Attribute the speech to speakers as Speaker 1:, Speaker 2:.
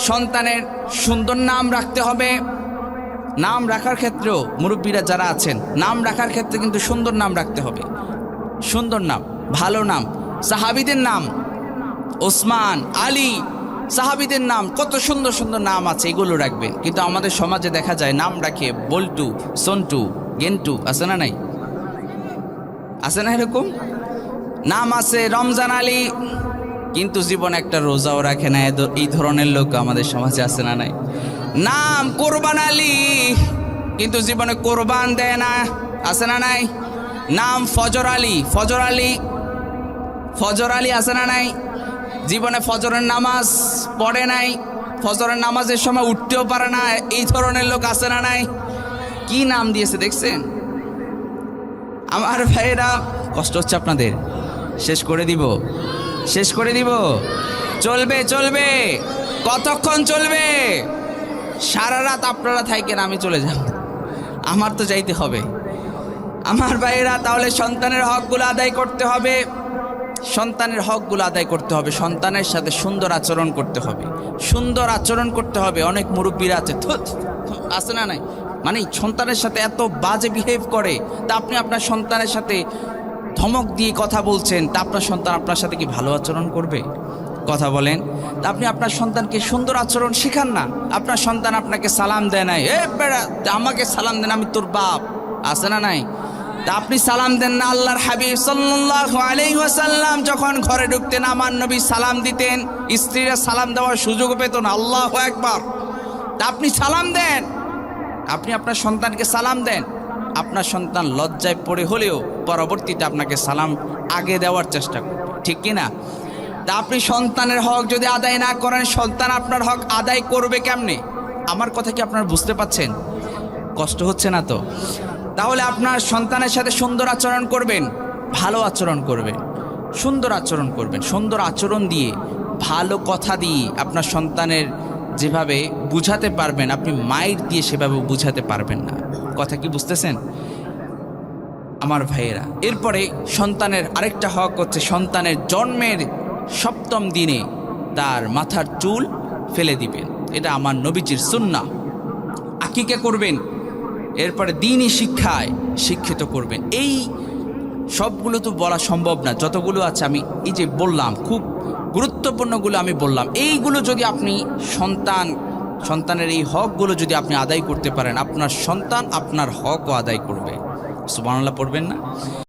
Speaker 1: সন্তানের সুন্দর নাম রাখতে হবে। নাম রাখার ক্ষেত্রেও মুরব্বীরা যারা আছেন, নাম রাখার ক্ষেত্রে কিন্তু সুন্দর নাম রাখতে হবে। সুন্দর নাম, ভালো নাম। সাহাবীদের নাম ওসমান, আলী, সাহাবীদের নাম কত সুন্দর সুন্দর নাম আছে, এগুলো রাখবেন। কিন্তু আমাদের সমাজে দেখা যায় নাম রাখে বল্টু, সন্টু, গেন্টু, আছে না নাই? আছে না এরকম? নাম আছে রমজান আলী, কিন্তু জীবন একটা রোজাও রাখে না। এই ধরনের লোক আমাদের সমাজে আছে না নাই? নাম কোরবান আলী, কিন্তু জীবনে কোরবান দেয় না, আছে না নাই? নাম ফজর আলী, ফজর আলী, ফজর আলী, আছে না নাই? জীবনে ফজরের নামাজ পড়ে নাই, ফজরের নামাজের সময় উঠতেও পারে না। এই ধরনের লোক আছে না নাই? কি নাম দিয়েছে দেখছেন? আমার ভাইয়েরা, কষ্ট হচ্ছে আপনাদের? শেষ করে দিব, শেষ করে দিব। চলবে চলবে, কতক্ষণ চলবে? সারা রাত আপনারা থাকেন, আমি চলে যাব, আমার তো যাইতে হবে। আমার ভাইয়েরা, তাহলে সন্তানের হকগুলো আদায় করতে হবে, সন্তানের হকগুলো আদায় করতে হবে। সন্তানের সাথে সুন্দর আচরণ করতে হবে, সুন্দর আচরণ করতে হবে। অনেক মুরব্বীরা আছে, আছে না নাই, মানে সন্তানের সাথে এত বাজে বিহেভ করে, তা আপনি আপনার সন্তানের সাথে ধমক দিয়ে কথা বলছেন, তা আপনার সন্তান আপনার সাথে কি ভালো আচরণ করবে? কথা বলেন। তা আপনি আপনার সন্তানকে সুন্দর আচরণ শিখান না। আপনার সন্তান আপনাকে সালাম দেয় নাই, এ বেড়া আমাকে সালাম দেন, আমি তোর বাপ, আছে না নাই? তা আপনি সালাম দেন না। আল্লাহর হাবিব সাল্লাল্লাহু আলাইহি ওয়াসাল্লাম যখন ঘরে ঢুকতেন, আমার নবী সালাম দিতেন, স্ত্রীরা সালাম দেওয়ার সুযোগ পেত না। আল্লাহু আকবার। তা আপনি সালাম দেন, আপনি আপনার সন্তানকে সালাম দেন। আপনার সন্তান লজ্জায় পড়ে হলেও পরবর্তীতে আপনাকে সালাম আগে দেওয়ার চেষ্টা করবে, ঠিক কি না? তা আপনি সন্তানের হক যদি আদায় না করেন, সন্তান আপনার হক আদায় করবে কেমনে? আমার কথা কি আপনারা বুঝতে পাচ্ছেন? কষ্ট হচ্ছে না তো? তাহলে আপনার সন্তানের সাথে সুন্দর আচরণ করবেন, ভালো আচরণ করবেন, সুন্দর আচরণ করবেন। সুন্দর আচরণ দিয়ে, ভালো কথা দিয়ে আপনার সন্তানের যেভাবে বুঝাতে পারবেন, আপনি মায়ের দিয়ে সেভাবে বুঝাতে পারবেন না। কথা কি বুঝতেছেন আমার ভাইয়েরা? এরপরে সন্তানের আরেকটা হক হচ্ছে, সন্তানের জন্মের 7ম দিনে তার মাথার চুল ফেলে দিবেন। এটা আমার নবীজির সুন্নাহ। আকিকা করবেন, এরপরে দ্বীনি শিক্ষায় শিক্ষিত করবেন। এই সবগুলো তো বলা সম্ভব না, যতগুলো আছে আমি এই যে বললাম, খুব গুরুত্বপূর্ণগুলো আমি বললাম। এইগুলো যদি আপনি সন্তানের এই হকগুলো যদি আপনি আদায় করতে পারেন, আপনার সন্তান আপনার হকও আদায় করবে। সুবহানাল্লাহ পড়বেন না?